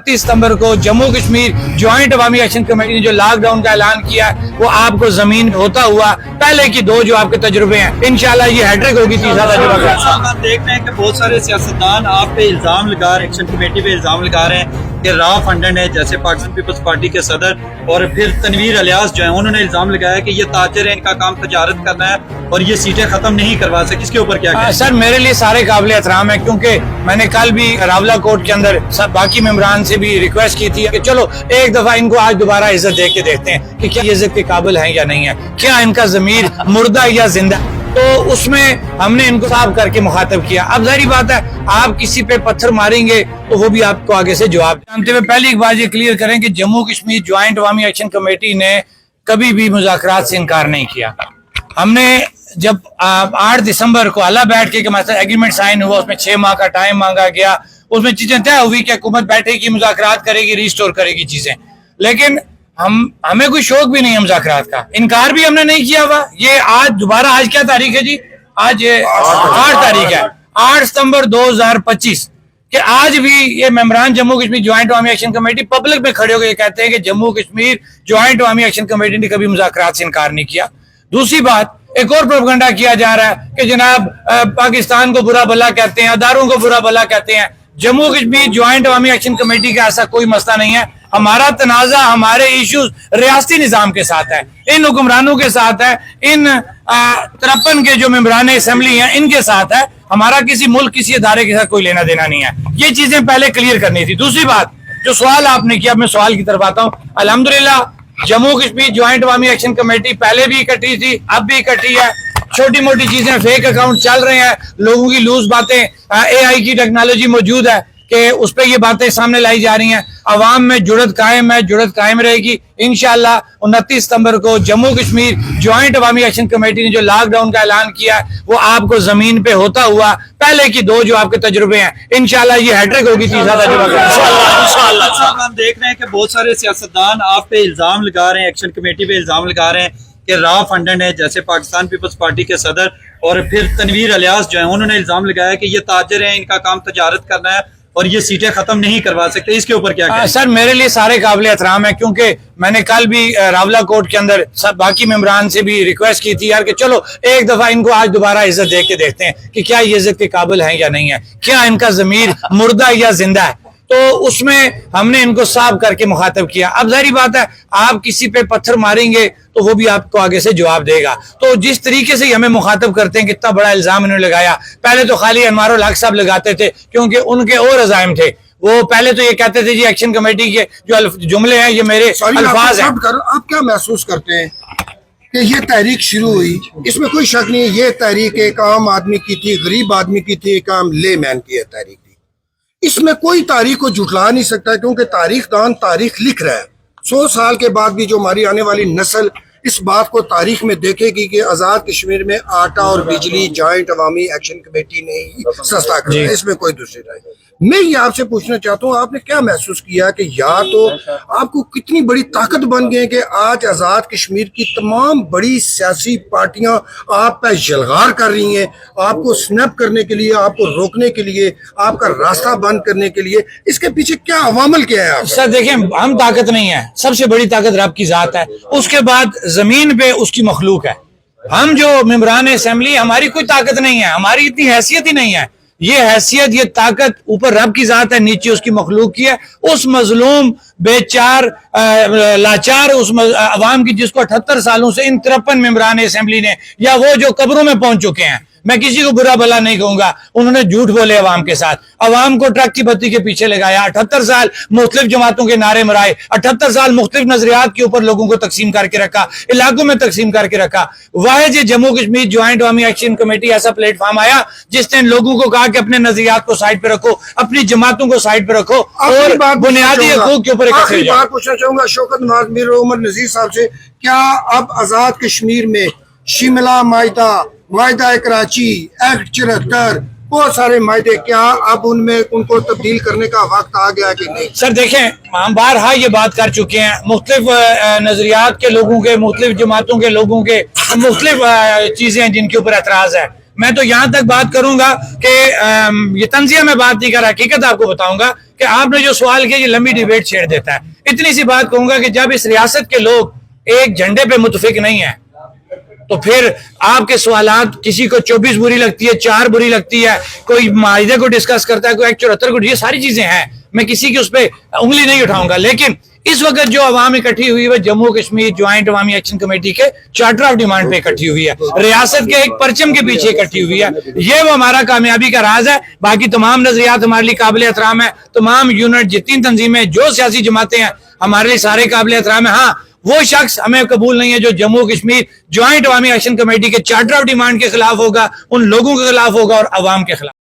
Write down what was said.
29 सितंबर को जम्मू कश्मीर ज्वाइंट अवामी action committee ने जो लॉकडाउन का ऐलान किया वो आपको जमीन होता हुआ पहले की दो जो आपके तजुर्बे हैं इंशाल्लाह ये हैट्रिक होगी, तीसरा तजुर्बा। आप देख रहे हैं कि बहुत सारे सियासतदान आप पे इल्जाम लगा रहे हैं, एक्शन कमेटी पे इल्जाम लगा रहे हैं कि रॉ फंडेड है, जैसे पाकिस्तान पीपल्स पार्टी के सदर और फिर तनवीर अलियास जो है उन्होंने इल्जाम लगाया कि ये ताजर है, इनका काम तजारत करना है और ये सीटें खत्म नहीं करवा सकते। इसके ऊपर क्या कहें? सर मेरे लिए सारे काबिल एहतराम है, क्योंकि मैंने कल भी रावला कोर्ट के अंदर सब बाकी मेंबरान से भी रिक्वेस्ट की थी कि चलो एक दफा इनको आज दोबारा इज्जत दे के देखते हैं कि क्या ये इज्जत के काबिल हैं या नहीं है, क्या इनका ज़मीर मुर्दा या जिंदा। तो उसमें हमने इनको साफ करके मुखातब किया। अब जाहिर बात है आप किसी पे पत्थर मारेंगे तो वो भी आपको आगे से जवाब जानते हुए पहली एक बात ये क्लियर करें कि जम्मू कश्मीर ज्वाइंट अवामी एक्शन कमेटी ने कभी भी मुज़ाकरात से इनकार नहीं किया। हमने जब 8 दिसंबर को अल्लाह बैठ के मतलब एग्रीमेंट साइन हुआ, उसमें 6 माह का टाइम मांगा गया, उसमें चीजें तय हुई कि हुकूमत बैठेगी, मुज़ाकरात करेगी, रिस्टोर करेगी चीजें, लेकिन हमें कोई शौक भी नहीं है मुज़ाकरात का, इनकार भी हमने नहीं किया हुआ। ये आज दोबारा, आज क्या तारीख है जी? आज 8 तारीख है, 8 सितंबर 2025 कि आज भी ये मेंबरान जम्मू कश्मीर ज्वाइंट अवामी एक्शन कमेटी पब्लिक में खड़े होकर कहते हैं कि जम्मू कश्मीर ज्वाइंट अवामी एक्शन कमेटी ने कभी मुज़ाकरात से इनकार नहीं किया। दूसरी बात, एक और प्रोपगंडा किया जा रहा है कि जनाब पाकिस्तान को बुरा भला कहते हैं, अदारों को बुरा भला कहते हैं। जम्मू कश्मीर ज्वाइंट अवामी एक्शन कमेटी का ऐसा कोई मसला नहीं है। हमारा तनाजा, हमारे इश्यूज रियासती निजाम के साथ है, इन हुक्मरानों के साथ है, इन 53 के जो मेंबरान असेंबली हैं इनके साथ है। हमारा किसी मुल्क, किसी अदारे के साथ कोई लेना देना नहीं है। ये चीजें पहले क्लियर करनी थी। दूसरी बात, जो सवाल आपने किया, मैं सवाल की तरफ आता हूँ। अल्हम्दुलिल्लाह जम्मू कश्मीर ज्वाइंट अवामी एक्शन कमेटी पहले भी इकट्ठी थी, अब भी इकट्ठी है। छोटी मोटी चीजें, फेक अकाउंट चल रहे हैं, लोगों की लूज बातें, AI की टेक्नोलॉजी मौजूद है कि उस पर ये बातें सामने लाई जा रही हैं। अवाम में जुड़त कायम है, जुड़त कायम रहेगी इंशाल्लाह। 29 सितंबर को जम्मू कश्मीर ज्वाइंट अवामी एक्शन कमेटी ने जो लॉकडाउन का ऐलान किया वो आपको जमीन पे होता हुआ पहले की दो जो आपके तजुर्बे हैं इंशाल्लाह ये हैट्रिक होगी, तीसरा तजुर्बा। हम देख रहे हैं कि बहुत सारे सियासतदान आप पे इल्जाम लगा रहे हैं, एक्शन कमेटी पे इल्जाम लगा रहे हैं कि रॉ फंडेड है, जैसे पाकिस्तान पीपल्स पार्टी के सदर और फिर तनवीर अलियास जो है उन्होंने इल्जाम लगाया कि ये ताजर है, इनका काम तजारत करना है और ये सीटें खत्म नहीं करवा सकते। इसके ऊपर क्या कहें? सर मेरे लिए सारे काबिल एहतराम है, क्योंकि मैंने कल भी रावला कोर्ट के अंदर सब बाकी मेंबरान से भी रिक्वेस्ट की थी यार कि चलो एक दफा इनको आज दोबारा इज्जत दे के देखते हैं कि क्या ये इज्जत के काबिल हैं या नहीं है, क्या इनका ज़मीर मुर्दा या जिंदा है। तो उसमें हमने इनको साफ करके मुखातब किया। अब जाहिर बात है आप किसी पे पत्थर मारेंगे तो वो भी आपको आगे से जवाब देगा। तो जिस तरीके से हमें मुखातब करते हैं, कितना बड़ा इल्जाम इन्होंने लगाया। पहले तो खाली अनवारुल हक साहब लगाते थे क्योंकि उनके और अज़ाइम थे, वो पहले तो ये कहते थे जी एक्शन कमेटी के जो जुमले हैं ये मेरे अल्फाज हैं। आप क्या महसूस करते हैं कि ये तहरीक शुरू हुई? इसमें कोई शक नहीं है, ये तहरीक एक आम आदमी की थी, गरीब आदमी की थी, एक आम ले मैन की तहरीक थी। इसमें कोई तारीख को जुटला नहीं सकता क्योंकि तारीख दान तारीख लिख रहा है। 100 साल के बाद भी जो हमारी आने वाली नस्ल इस बात को तारीख में देखेगी कि आज़ाद कश्मीर में आटा और बिजली ज्वाइंट अवामी एक्शन कमेटी ने ही सस्ता किया, इसमें कोई दूसरी राय। मैं ये आपसे पूछना चाहता हूँ, आपने क्या महसूस किया कि या तो आपको कितनी बड़ी ताकत बन गए कि आज आज़ाद कश्मीर की तमाम बड़ी सियासी पार्टियां आप पर जलगार कर रही हैं, आपको स्नैप करने के लिए, आपको रोकने के लिए, आपका रास्ता बंद करने के लिए, इसके पीछे क्या अवामल क्या है? सर देखें, हम ताकत नहीं है, सबसे बड़ी ताकत रब की जात है, उसके बाद जमीन पे उसकी मखलूक है। हम जो मेंबरान असेंबली, हमारी कोई ताकत नहीं है, हमारी इतनी हैसियत ही नहीं है। ये हैसियत, ये ताकत ऊपर रब की जात है, नीचे उसकी मखलूक की है। उस मजलूम बेचार लाचार उस अवाम की जिसको 78 सालों से इन 53 मेंबरान असेंबली ने, या वो जो कब्रों में पहुंच चुके हैं, मैं किसी को बुरा भला नहीं कहूंगा, उन्होंने झूठ बोले अवाम के साथ, अवाम को ट्रक की बत्ती के पीछे लगाया, 78 साल मुख्तलिफ जमातों के नारे मराए, 78 साल मुख्तलिफ नजरियात के ऊपर लोगों को तकसीम करके रखा, इलाकों में तकसीम करके रखा। वाहिद जम्मू कश्मीर ज्वाइंट अवामी एक्शन कमेटी ऐसा प्लेटफॉर्म आया जिसने लोगों को कहा कि अपने नजरियात को साइड पे रखो, अपनी जमातों को साइड पे रखो और बुनियादी हकूक के ऊपर बात पूछना चाहूंगा शौकत नवाज मीर उमर नजीर साहब से, क्या अब आजाद कश्मीर में शिमला मायदा कराची एक्ट 74 बहुत सारे मायदे, क्या अब उनमें उनको तब्दील करने का वक्त आ गया कि नहीं? सर देखें, हम बारहा ये बात कर चुके हैं, मुख्तलिफ नजरियात के लोगों के, मुख्तलिफ जमातों के लोगों के मुख्तलिफ चीजें हैं जिनके ऊपर एतराज है। میں تو یہاں تک بات کروں گا کہ یہ تنزیہ میں بات نہیں کر رہا، حقیقت آپ کو بتاؤں گا کہ آپ نے جو سوال کیا یہ لمبی ڈیبیٹ چھیڑ دیتا ہے۔ اتنی سی بات کہوں گا کہ جب اس ریاست کے لوگ ایک جھنڈے پہ متفق نہیں ہیں تو پھر آپ کے سوالات کسی کو 24 بری لگتی ہے، 4 بری لگتی ہے، کوئی معاہدے کو ڈسکس کرتا ہے، کوئی 74 کو، یہ ساری چیزیں ہیں، میں کسی کی اس پہ انگلی نہیں اٹھاؤں گا، لیکن اس وقت جو عوام اکٹھی ہوئی ہے جموں کشمیر جوائنٹ عوامی ایکشن کمیٹی کے چارٹر آف ڈیمانڈ پہ اکٹھی ہوئی ہے، ریاست کے ایک پرچم کے پیچھے اکٹھی ہوئی ہے، یہ وہ ہمارا کامیابی کا راز ہے۔ باقی تمام نظریات ہمارے لیے قابل احترام ہے، تمام یونٹ جتنی تنظیمیں جو سیاسی جماعتیں ہیں ہمارے لیے سارے قابل احترام ہیں۔ ہاں وہ شخص ہمیں قبول نہیں ہے جو جموں کشمیر جوائنٹ عوامی ایکشن کمیٹی کے چارٹر آف ڈیمانڈ کے خلاف ہوگا، ان لوگوں کے خلاف ہوگا اور عوام کے خلاف۔